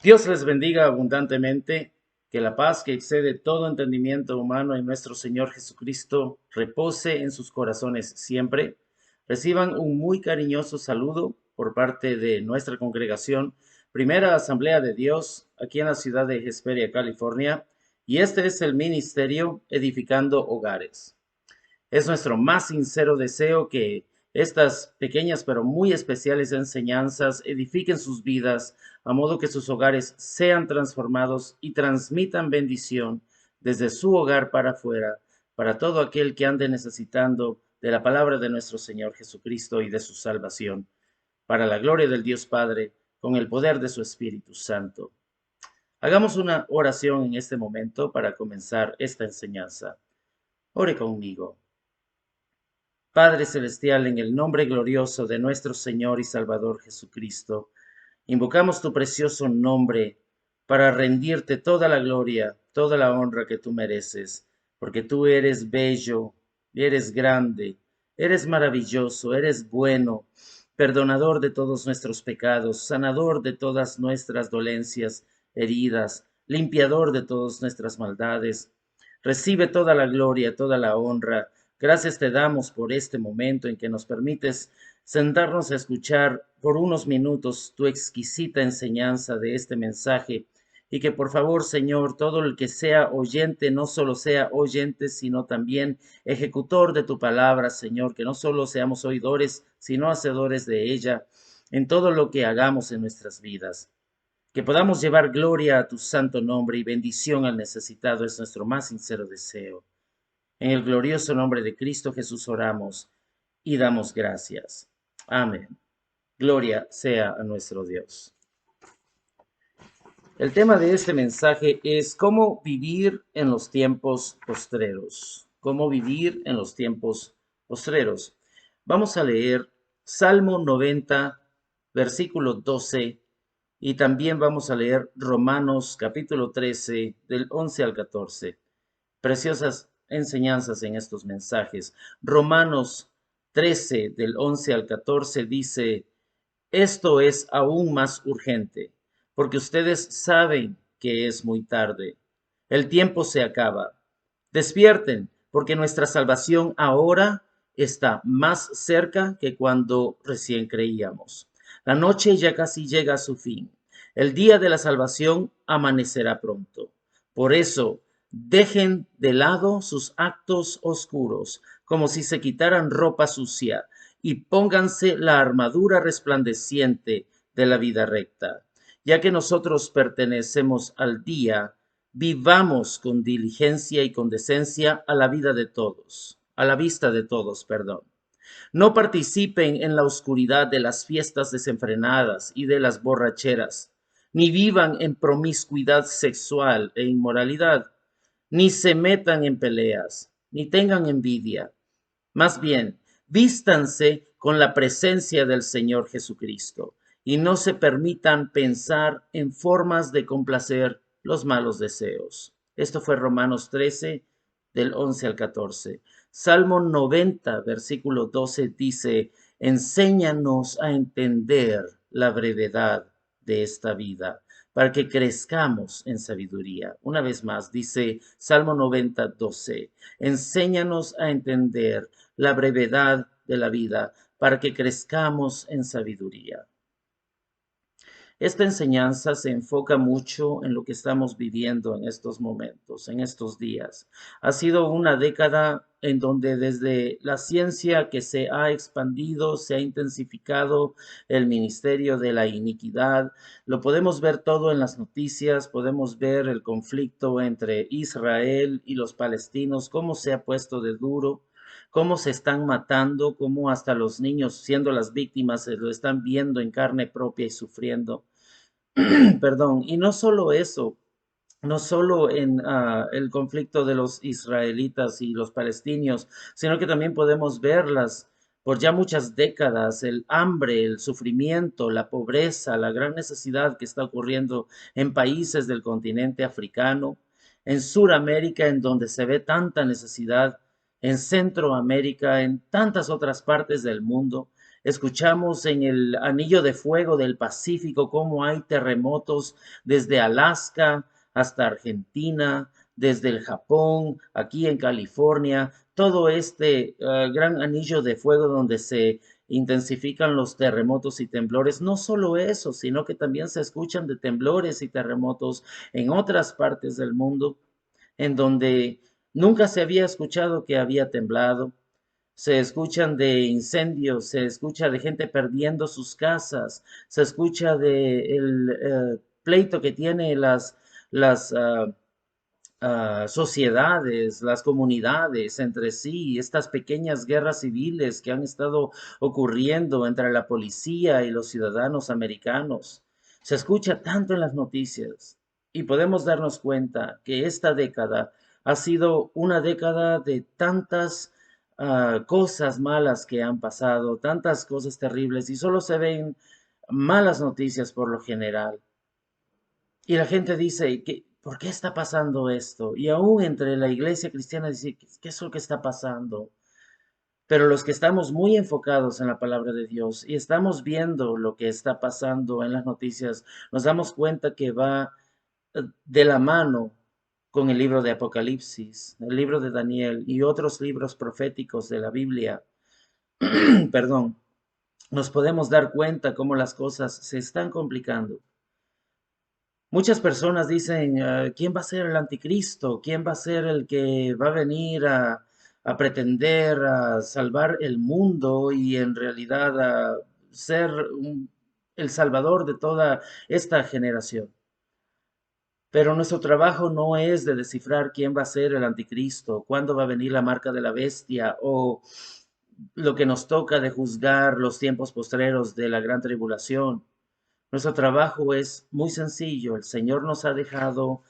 Dios les bendiga abundantemente, que la paz que excede todo entendimiento humano en nuestro Señor Jesucristo repose en sus corazones siempre. Reciban un muy cariñoso saludo por parte de nuestra congregación, Primera Asamblea de Dios, aquí en la ciudad de Hesperia, California, y este es el ministerio Edificando Hogares. Es nuestro más sincero deseo que estas pequeñas pero muy especiales enseñanzas edifiquen sus vidas, a modo que sus hogares sean transformados y transmitan bendición desde su hogar para afuera, para todo aquel que ande necesitando de la palabra de nuestro Señor Jesucristo y de su salvación, para la gloria del Dios Padre, con el poder de su Espíritu Santo. Hagamos una oración en este momento para comenzar esta enseñanza. Ore conmigo. Padre Celestial, en el nombre glorioso de nuestro Señor y Salvador Jesucristo, invocamos tu precioso nombre para rendirte toda la gloria, toda la honra que tú mereces, porque tú eres bello, eres grande, eres maravilloso, eres bueno, perdonador de todos nuestros pecados, sanador de todas nuestras dolencias, heridas, limpiador de todas nuestras maldades. Recibe toda la gloria, toda la honra. Gracias te damos por este momento en que nos permites sentarnos a escuchar por unos minutos tu exquisita enseñanza de este mensaje y que por favor, Señor, todo el que sea oyente, no solo sea oyente, sino también ejecutor de tu palabra, Señor, que no solo seamos oidores, sino hacedores de ella en todo lo que hagamos en nuestras vidas. Que podamos llevar gloria a tu santo nombre y bendición al necesitado es nuestro más sincero deseo. En el glorioso nombre de Cristo Jesús oramos y damos gracias. Amén. Gloria sea a nuestro Dios. El tema de este mensaje es cómo vivir en los tiempos postreros. Cómo vivir en los tiempos postreros. Vamos a leer Salmo 90, versículo 12, y también vamos a leer Romanos capítulo 13, del 11 al 14. Preciosas enseñanzas en estos mensajes. Romanos 13, del 11 al 14 dice: esto es aún más urgente, porque ustedes saben que es muy tarde. El tiempo se acaba. Despierten, porque nuestra salvación ahora está más cerca que cuando recién creíamos. La noche ya casi llega a su fin. El día de la salvación amanecerá pronto. Por eso, dejen de lado sus actos oscuros, como si se quitaran ropa sucia, y pónganse la armadura resplandeciente de la vida recta. Ya que nosotros pertenecemos al día, vivamos con diligencia y con decencia a la vida de todos, a la vista de todos, perdón. No participen en la oscuridad de las fiestas desenfrenadas y de las borracheras, ni vivan en promiscuidad sexual e inmoralidad, ni se metan en peleas, ni tengan envidia. Más bien, vístanse con la presencia del Señor Jesucristo y no se permitan pensar en formas de complacer los malos deseos. Esto fue Romanos 13, del 11 al 14. Salmo 90, versículo 12 dice: enséñanos a entender la brevedad de esta vida, para que crezcamos en sabiduría. Una vez más, dice Salmo 90, 12: enséñanos a entender la brevedad de la vida, para que crezcamos en sabiduría. Esta enseñanza se enfoca mucho en lo que estamos viviendo en estos momentos, en estos días. Ha sido una década en donde desde la ciencia que se ha expandido, se ha intensificado el ministerio de la iniquidad. Lo podemos ver todo en las noticias, podemos ver el conflicto entre Israel y los palestinos, cómo se ha puesto de duro, cómo se están matando, cómo hasta los niños, siendo las víctimas, se lo están viendo en carne propia y sufriendo. Perdón, y no solo eso, no solo en el conflicto de los israelitas y los palestinos, sino que también podemos verlas por ya muchas décadas, el hambre, el sufrimiento, la pobreza, la gran necesidad que está ocurriendo en países del continente africano, en Suramérica, en donde se ve tanta necesidad, en Centroamérica, en tantas otras partes del mundo. Escuchamos en el anillo de fuego del Pacífico cómo hay terremotos desde Alaska hasta Argentina, desde el Japón, aquí en California, todo este gran anillo de fuego donde se intensifican los terremotos y temblores. No solo eso, sino que también se escuchan de temblores y terremotos en otras partes del mundo, en donde nunca se había escuchado que había temblado. Se escuchan de incendios, se escucha de gente perdiendo sus casas, se escucha de el pleito que tiene las sociedades, las comunidades entre sí, estas pequeñas guerras civiles que han estado ocurriendo entre la policía y los ciudadanos americanos. Se escucha tanto en las noticias y podemos darnos cuenta que esta década ha sido una década de tantas cosas malas que han pasado, tantas cosas terribles y solo se ven malas noticias por lo general. Y la gente dice, ¿por qué está pasando esto? Y aún entre la iglesia cristiana dice, ¿qué es lo que está pasando? Pero los que estamos muy enfocados en la palabra de Dios y estamos viendo lo que está pasando en las noticias, nos damos cuenta que va de la mano con el libro de Apocalipsis, el libro de Daniel y otros libros proféticos de la Biblia. Perdón, nos podemos dar cuenta cómo las cosas se están complicando. Muchas personas dicen, ¿quién va a ser el anticristo? ¿Quién va a ser el que va a venir a pretender a salvar el mundo y en realidad a ser el salvador de toda esta generación? Pero nuestro trabajo no es de descifrar quién va a ser el anticristo, cuándo va a venir la marca de la bestia o lo que nos toca de juzgar los tiempos postreros de la gran tribulación. Nuestro trabajo es muy sencillo. El Señor nos ha dejado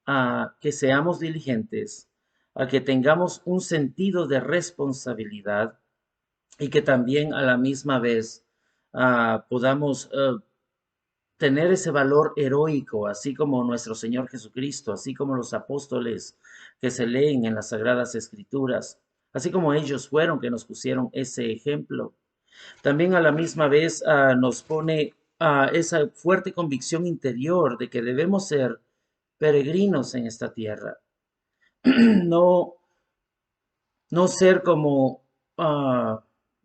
a que seamos diligentes, a que tengamos un sentido de responsabilidad y que también a la misma vez podamos tener ese valor heroico, así como nuestro Señor Jesucristo, así como los apóstoles que se leen en las Sagradas Escrituras, así como ellos fueron que nos pusieron ese ejemplo. También a la misma vez nos pone esa fuerte convicción interior de que debemos ser peregrinos en esta tierra. No, no ser como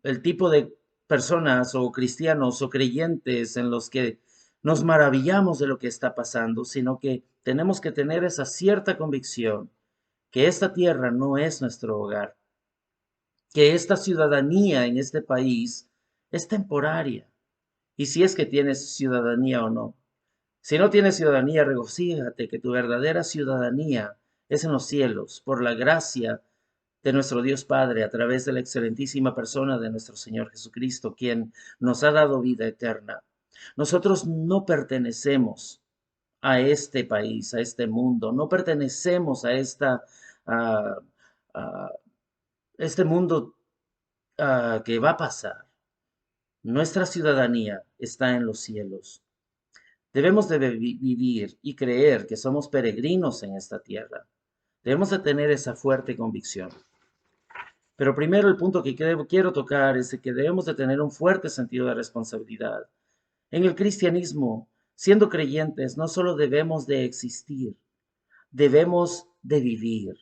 el tipo de personas o cristianos o creyentes en los que nos maravillamos de lo que está pasando, sino que tenemos que tener esa cierta convicción que esta tierra no es nuestro hogar, que esta ciudadanía en este país es temporaria. Y si es que tienes ciudadanía o no. Si no tienes ciudadanía, regocíjate que tu verdadera ciudadanía es en los cielos, por la gracia de nuestro Dios Padre, a través de la excelentísima persona de nuestro Señor Jesucristo, quien nos ha dado vida eterna. Nosotros no pertenecemos a este país, a este mundo, no pertenecemos a a- a este mundo que va a pasar. Nuestra ciudadanía está en los cielos. Debemos de vivir y creer que somos peregrinos en esta tierra. Debemos de tener esa fuerte convicción. Pero primero el punto que quiero tocar es que debemos de tener un fuerte sentido de responsabilidad. En el cristianismo, siendo creyentes, no solo debemos de existir, debemos de vivir.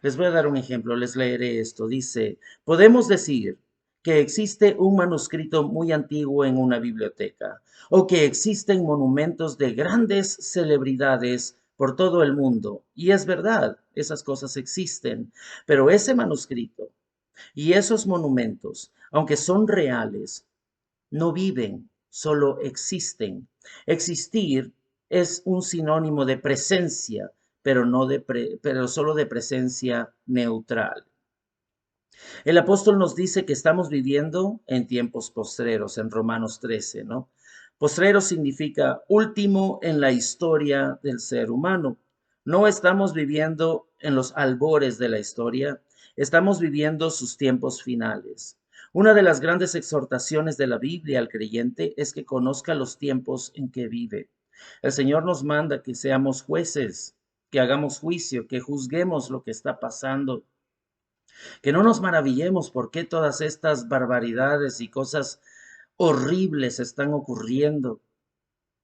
Les voy a dar un ejemplo, les leeré esto. Dice, podemos decir que existe un manuscrito muy antiguo en una biblioteca o que existen monumentos de grandes celebridades por todo el mundo. Y es verdad, esas cosas existen, pero ese manuscrito y esos monumentos, aunque son reales, no viven, solo existen. Existir es un sinónimo de presencia, pero, no de pero solo de presencia neutral. El apóstol nos dice que estamos viviendo en tiempos postreros, en Romanos 13, ¿no? Postrero significa último en la historia del ser humano. No estamos viviendo en los albores de la historia, estamos viviendo sus tiempos finales. Una de las grandes exhortaciones de la Biblia al creyente es que conozca los tiempos en que vive. El Señor nos manda que seamos jueces, que hagamos juicio, que juzguemos lo que está pasando Que no nos maravillemos por qué todas estas barbaridades y cosas horribles están ocurriendo,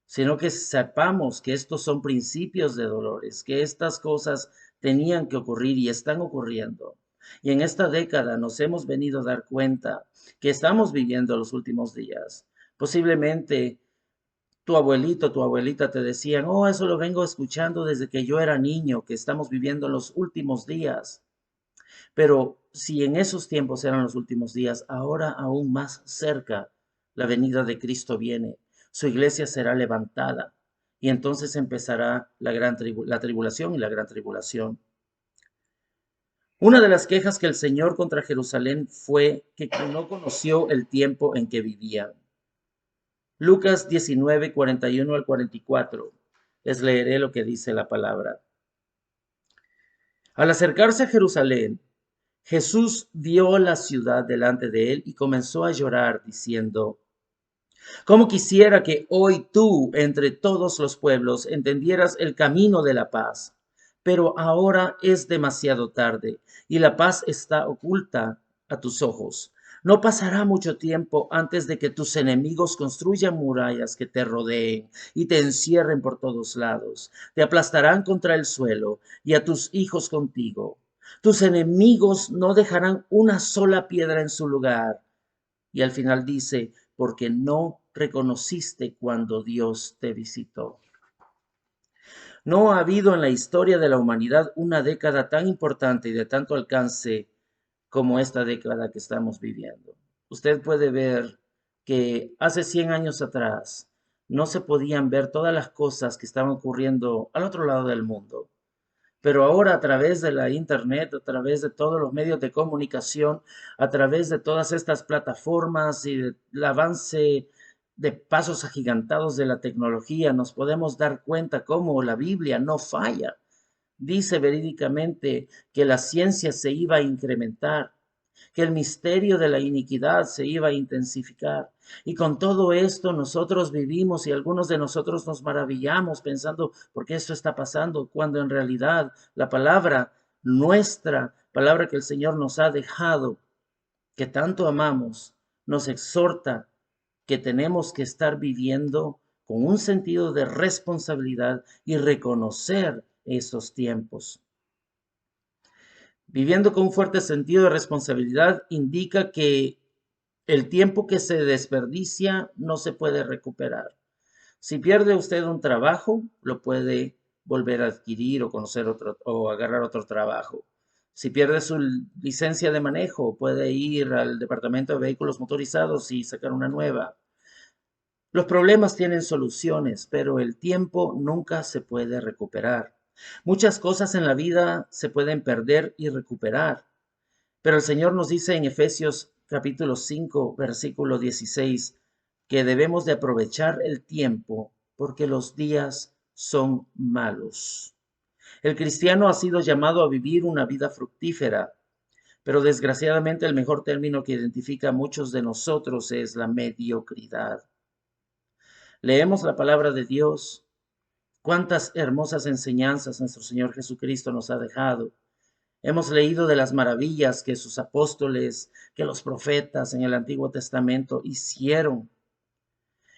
sino que sepamos que estos son principios de dolores, que estas cosas tenían que ocurrir y están ocurriendo. Y en esta década nos hemos venido a dar cuenta que estamos viviendo los últimos días. Posiblemente tu abuelito, tu abuelita te decían, oh, eso lo vengo escuchando desde que yo era niño, que estamos viviendo los últimos días. Pero si en esos tiempos eran los últimos días, ahora aún más cerca la venida de Cristo viene. Su iglesia será levantada y entonces empezará la tribulación y la gran tribulación. Una de las quejas que el Señor contra Jerusalén fue que no conoció el tiempo en que vivían. Lucas 19, 41 al 44. Les leeré lo que dice la palabra. Al acercarse a Jerusalén, Jesús vio la ciudad delante de él y comenzó a llorar, diciendo, «Cómo quisiera que hoy tú, entre todos los pueblos, entendieras el camino de la paz. Pero ahora es demasiado tarde y la paz está oculta a tus ojos. No pasará mucho tiempo antes de que tus enemigos construyan murallas que te rodeen y te encierren por todos lados. Te aplastarán contra el suelo y a tus hijos contigo. Tus enemigos no dejarán una sola piedra en su lugar». Y al final dice, porque no reconociste cuando Dios te visitó. No ha habido en la historia de la humanidad una década tan importante y de tanto alcance como esta década que estamos viviendo. Usted puede ver que hace 100 años atrás no se podían ver todas las cosas que estaban ocurriendo al otro lado del mundo. Pero ahora a través de la internet, a través de todos los medios de comunicación, a través de todas estas plataformas y del avance de pasos agigantados de la tecnología, nos podemos dar cuenta cómo la Biblia no falla. Dice verídicamente que la ciencia se iba a incrementar, que el misterio de la iniquidad se iba a intensificar. Y con todo esto nosotros vivimos y algunos de nosotros nos maravillamos pensando por qué esto está pasando, cuando en realidad la palabra nuestra, palabra que el Señor nos ha dejado, que tanto amamos, nos exhorta que tenemos que estar viviendo con un sentido de responsabilidad y reconocer esos tiempos. Viviendo con un fuerte sentido de responsabilidad indica que el tiempo que se desperdicia no se puede recuperar. Si pierde usted un trabajo, lo puede volver a adquirir o conocer otro o agarrar otro trabajo. Si pierde su licencia de manejo, puede ir al departamento de vehículos motorizados y sacar una nueva. Los problemas tienen soluciones, pero el tiempo nunca se puede recuperar. Muchas cosas en la vida se pueden perder y recuperar, pero el Señor nos dice en Efesios capítulo 5, versículo 16, que debemos de aprovechar el tiempo porque los días son malos. El cristiano ha sido llamado a vivir una vida fructífera, pero desgraciadamente el mejor término que identifica a muchos de nosotros es la mediocridad. Leemos la palabra de Dios. Cuántas hermosas enseñanzas nuestro Señor Jesucristo nos ha dejado. Hemos leído de las maravillas que sus apóstoles, que los profetas en el Antiguo Testamento hicieron.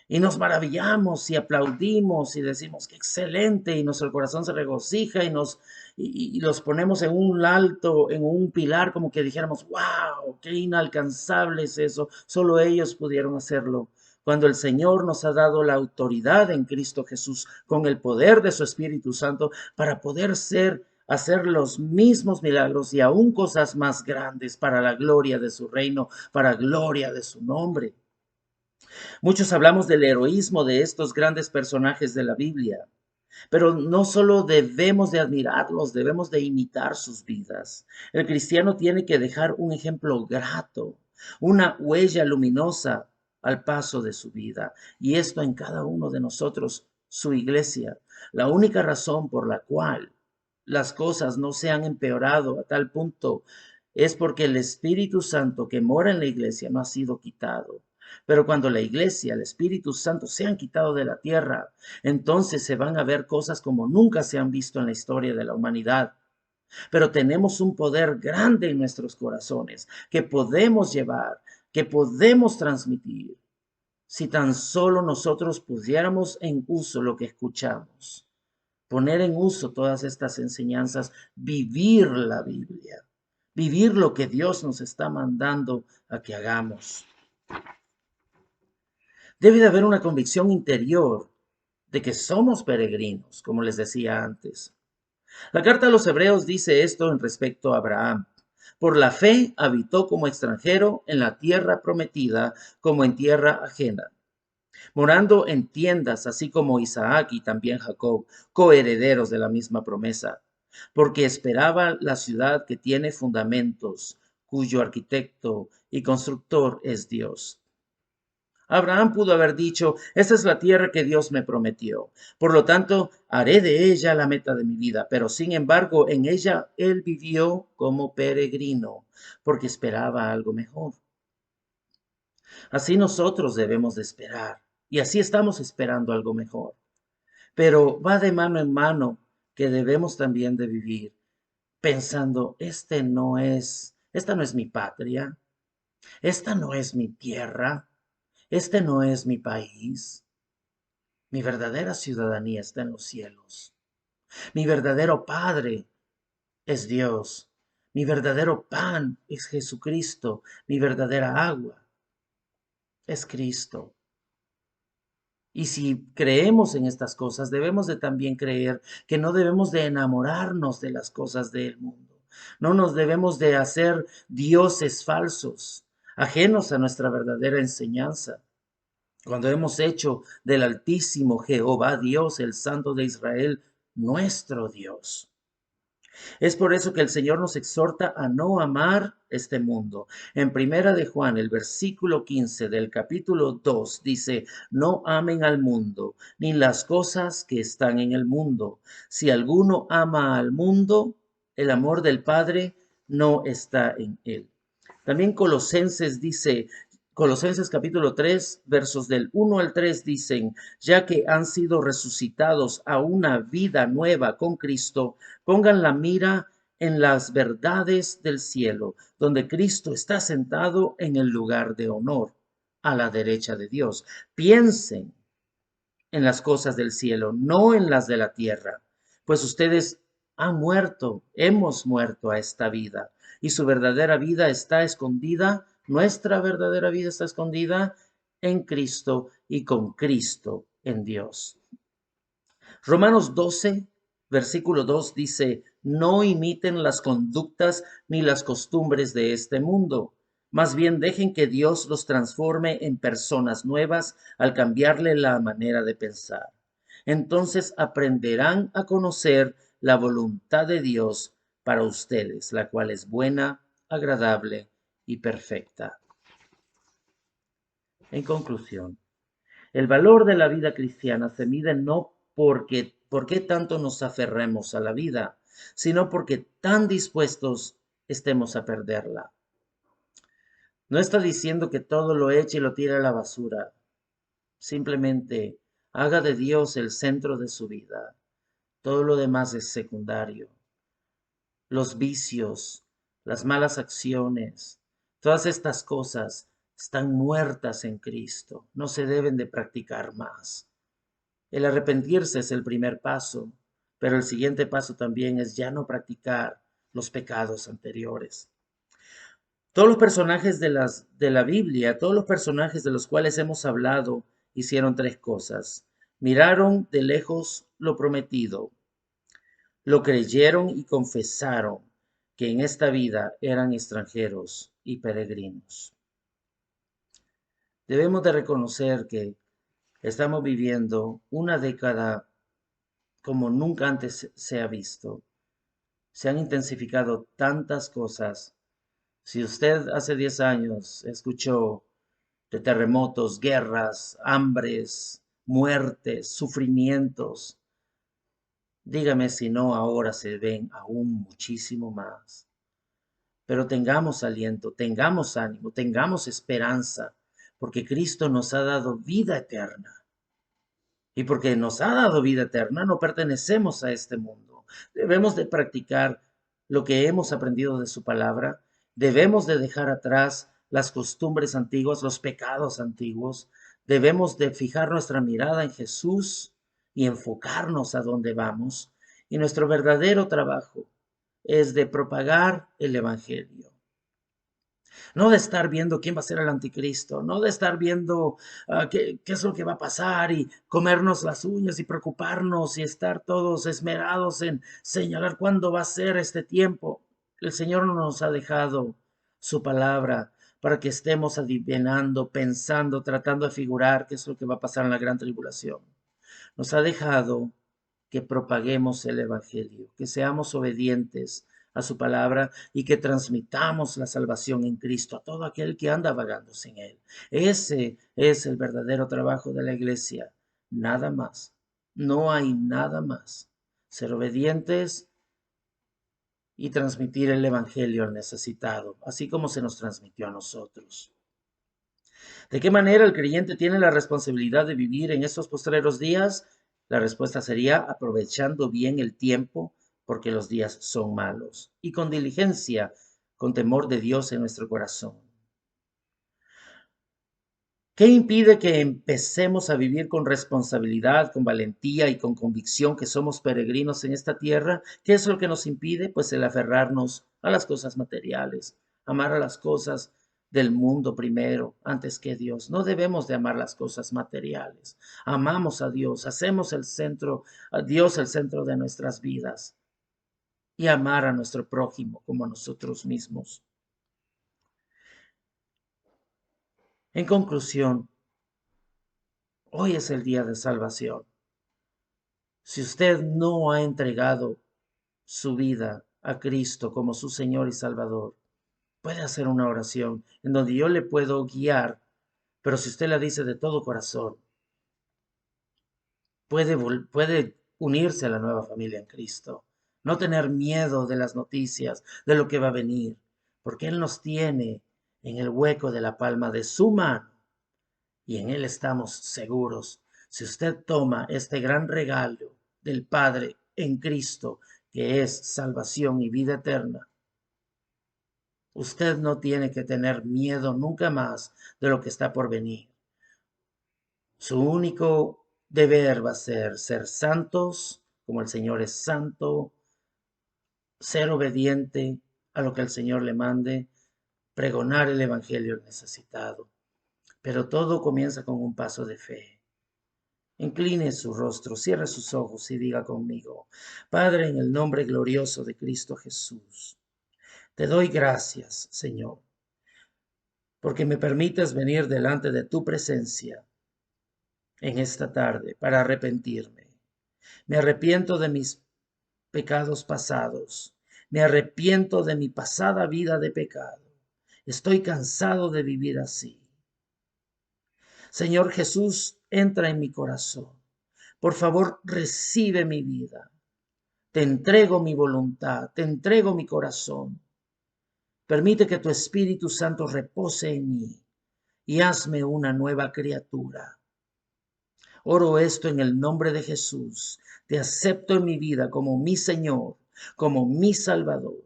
Y nos maravillamos y aplaudimos y decimos que excelente y nuestro corazón se regocija y los ponemos en un alto, en un pilar, como que dijéramos, wow, qué inalcanzable es eso, solo ellos pudieron hacerlo. Cuando el Señor nos ha dado la autoridad en Cristo Jesús con el poder de su Espíritu Santo para poder hacer los mismos milagros y aún cosas más grandes para la gloria de su reino, para gloria de su nombre. Muchos hablamos del heroísmo de estos grandes personajes de la Biblia, pero no solo debemos de admirarlos, debemos de imitar sus vidas. El cristiano tiene que dejar un ejemplo grato, una huella luminosa al paso de su vida, y esto en cada uno de nosotros, su iglesia. La única razón por la cual las cosas no se han empeorado a tal punto es porque el Espíritu Santo que mora en la iglesia no ha sido quitado. Pero cuando la iglesia, el Espíritu Santo se han quitado de la tierra, entonces se van a ver cosas como nunca se han visto en la historia de la humanidad. pero tenemos un poder grande en nuestros corazones que podemos llevar, que podemos transmitir, si tan solo nosotros pusiéramos en uso lo que escuchamos, poner en uso todas estas enseñanzas, vivir la Biblia, vivir lo que Dios nos está mandando a que hagamos. Debe de haber una convicción interior de que somos peregrinos, como les decía antes. La carta a los Hebreos dice esto en respecto a Abraham. Por la fe habitó como extranjero en la tierra prometida, como en tierra ajena, morando en tiendas, así como Isaac y también Jacob, coherederos de la misma promesa, porque esperaba la ciudad que tiene fundamentos, cuyo arquitecto y constructor es Dios. Abraham pudo haber dicho, esta es la tierra que Dios me prometió, por lo tanto, haré de ella la meta de mi vida, pero sin embargo, en ella él vivió como peregrino, porque esperaba algo mejor. Así nosotros debemos de esperar, y así estamos esperando algo mejor. Pero va de mano en mano que debemos también de vivir pensando, esta no es mi patria, esta no es mi tierra, este no es mi país. Mi verdadera ciudadanía está en los cielos. Mi verdadero Padre es Dios. Mi verdadero pan es Jesucristo. Mi verdadera agua es Cristo. Y si creemos en estas cosas, debemos de también creer que no debemos de enamorarnos de las cosas del mundo. No nos debemos de hacer dioses falsos, ajenos a nuestra verdadera enseñanza. Cuando hemos hecho del Altísimo Jehová Dios, el Santo de Israel, nuestro Dios. Es por eso que el Señor nos exhorta a no amar este mundo. En Primera de Juan, el versículo 15 del capítulo 2 dice, no amen al mundo, ni las cosas que están en el mundo. Si alguno ama al mundo, el amor del Padre no está en él. También Colosenses capítulo 3, versos del 1 al 3 dicen, ya que han sido resucitados a una vida nueva con Cristo, pongan la mira en las verdades del cielo, donde Cristo está sentado en el lugar de honor, a la derecha de Dios. Piensen en las cosas del cielo, no en las de la tierra, pues ustedes han muerto, hemos muerto a esta vida, y su verdadera vida está escondida, nuestra verdadera vida está escondida en Cristo y con Cristo en Dios. Romanos 12, versículo 2 dice, no imiten las conductas ni las costumbres de este mundo. Más bien dejen que Dios los transforme en personas nuevas al cambiarle la manera de pensar. Entonces aprenderán a conocer la voluntad de Dios para ustedes, la cual es buena, agradable y perfecta. En conclusión, el valor de la vida cristiana se mide no por qué tanto nos aferremos a la vida, sino porque tan dispuestos estemos a perderla. No está diciendo que todo lo eche y lo tire a la basura. Simplemente haga de Dios el centro de su vida. Todo lo demás es secundario. Los vicios, las malas acciones, todas estas cosas están muertas en Cristo. No se deben de practicar más. El arrepentirse es el primer paso, pero el siguiente paso también es ya no practicar los pecados anteriores. Todos los personajes de la Biblia, todos los personajes de los cuales hemos hablado, hicieron tres cosas. Miraron de lejos lo prometido, lo creyeron y confesaron que en esta vida eran extranjeros y peregrinos. Debemos de reconocer que estamos viviendo una década como nunca antes se ha visto. Se han intensificado tantas cosas. Si usted hace 10 años escuchó de terremotos, guerras, hambres, muertes, sufrimientos, dígame si no ahora se ven aún muchísimo más. Pero tengamos aliento, tengamos ánimo, tengamos esperanza, porque Cristo nos ha dado vida eterna. Y porque nos ha dado vida eterna, no pertenecemos a este mundo. Debemos de practicar lo que hemos aprendido de su palabra. Debemos de dejar atrás las costumbres antiguas, los pecados antiguos. Debemos de fijar nuestra mirada en Jesús y enfocarnos a dónde vamos. Y nuestro verdadero trabajo es de propagar el Evangelio. No de estar viendo quién va a ser el anticristo, no de estar viendo qué es lo que va a pasar y comernos las uñas y preocuparnos y estar todos esmerados en señalar cuándo va a ser este tiempo. El Señor no nos ha dejado su palabra para que estemos adivinando, pensando, tratando de figurar qué es lo que va a pasar en la gran tribulación. Nos ha dejado que propaguemos el Evangelio, que seamos obedientes a su palabra y que transmitamos la salvación en Cristo a todo aquel que anda vagando sin Él. Ese es el verdadero trabajo de la iglesia. Nada más. No hay nada más. Ser obedientes y transmitir el Evangelio al necesitado, así como se nos transmitió a nosotros. ¿De qué manera el creyente tiene la responsabilidad de vivir en estos postreros días? La respuesta sería aprovechando bien el tiempo, porque los días son malos, y con diligencia, con temor de Dios en nuestro corazón. ¿Qué impide que empecemos a vivir con responsabilidad, con valentía y con convicción que somos peregrinos en esta tierra? ¿Qué es lo que nos impide? Pues el aferrarnos a las cosas materiales, amar a las cosas del mundo primero, antes que Dios. No debemos de amar las cosas materiales. Amamos a Dios, hacemos a Dios el centro de nuestras vidas y amar a nuestro prójimo como a nosotros mismos. En conclusión, hoy es el día de salvación. Si usted no ha entregado su vida a Cristo como su Señor y Salvador, puede hacer una oración en donde yo le puedo guiar, pero si usted la dice de todo corazón, puede unirse a la nueva familia en Cristo, no tener miedo de las noticias, de lo que va a venir, porque Él nos tiene en el hueco de la palma de su mano y en Él estamos seguros. Si usted toma este gran regalo del Padre en Cristo, que es salvación y vida eterna, usted no tiene que tener miedo nunca más de lo que está por venir. Su único deber va a ser santos, como el Señor es santo, ser obediente a lo que el Señor le mande, pregonar el Evangelio al necesitado. Pero todo comienza con un paso de fe. Incline su rostro, cierre sus ojos y diga conmigo: Padre, en el nombre glorioso de Cristo Jesús, te doy gracias, Señor, porque me permites venir delante de tu presencia en esta tarde para arrepentirme. Me arrepiento de mis pecados pasados. Me arrepiento de mi pasada vida de pecado. Estoy cansado de vivir así. Señor Jesús, entra en mi corazón. Por favor, recibe mi vida. Te entrego mi voluntad, te entrego mi corazón. Permite que tu Espíritu Santo repose en mí y hazme una nueva criatura. Oro esto en el nombre de Jesús. Te acepto en mi vida como mi Señor, como mi Salvador.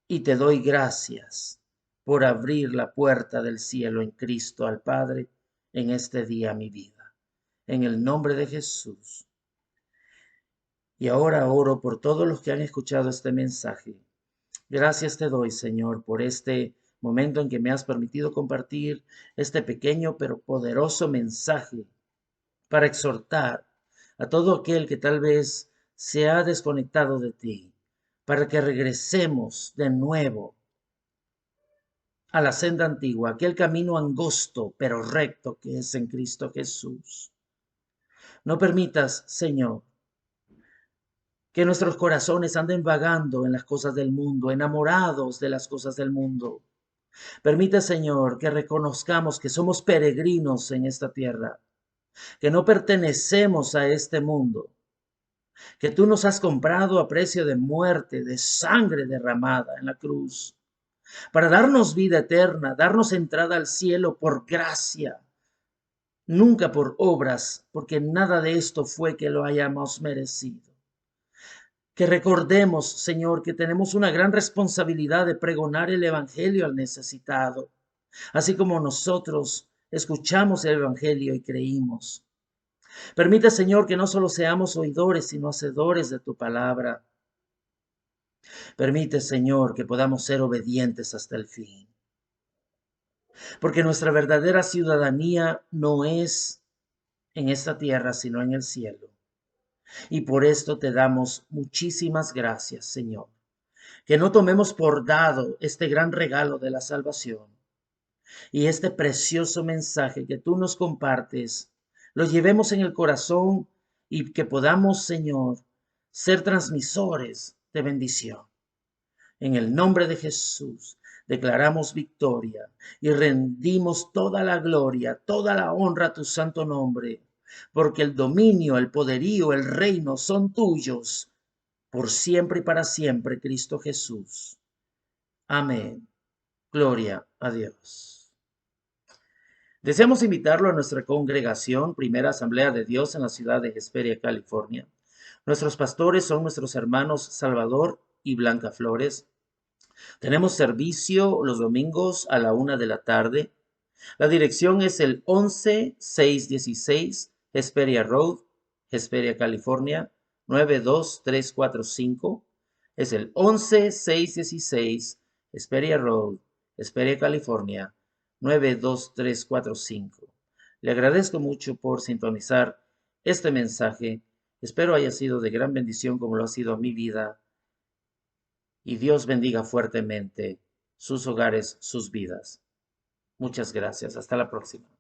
Y te doy gracias por abrir la puerta del cielo en Cristo al Padre en este día mi vida. En el nombre de Jesús. Y ahora oro por todos los que han escuchado este mensaje. Gracias te doy, Señor, por este momento en que me has permitido compartir este pequeño pero poderoso mensaje para exhortar a todo aquel que tal vez se ha desconectado de ti, para que regresemos de nuevo a la senda antigua, aquel camino angosto pero recto que es en Cristo Jesús. No permitas, Señor, que nuestros corazones anden vagando en las cosas del mundo, enamorados de las cosas del mundo. Permite, Señor, que reconozcamos que somos peregrinos en esta tierra, que no pertenecemos a este mundo, que tú nos has comprado a precio de muerte, de sangre derramada en la cruz, para darnos vida eterna, darnos entrada al cielo por gracia, nunca por obras, porque nada de esto fue que lo hayamos merecido. Que recordemos, Señor, que tenemos una gran responsabilidad de pregonar el Evangelio al necesitado, así como nosotros escuchamos el Evangelio y creímos. Permite, Señor, que no solo seamos oidores, sino hacedores de tu palabra. Permite, Señor, que podamos ser obedientes hasta el fin. Porque nuestra verdadera ciudadanía no es en esta tierra, sino en el cielo. Y por esto te damos muchísimas gracias, Señor. Que no tomemos por dado este gran regalo de la salvación y este precioso mensaje que tú nos compartes, lo llevemos en el corazón y que podamos, Señor, ser transmisores de bendición. En el nombre de Jesús declaramos victoria y rendimos toda la gloria, toda la honra a tu santo nombre, porque el dominio, el poderío, el reino son tuyos por siempre y para siempre, Cristo Jesús. Amén. Gloria a Dios. Deseamos invitarlo a nuestra congregación, Primera Asamblea de Dios en la ciudad de Hesperia, California. Nuestros pastores son nuestros hermanos Salvador y Blanca Flores. Tenemos servicio los domingos a la 1 de la tarde. La dirección es el 11616 Hesperia Road, Hesperia, California, 92345. Es el 11616 Hesperia Road, Hesperia, California, 92345. Le agradezco mucho por sintonizar este mensaje. Espero haya sido de gran bendición como lo ha sido a mi vida. Y Dios bendiga fuertemente sus hogares, sus vidas. Muchas gracias. Hasta la próxima.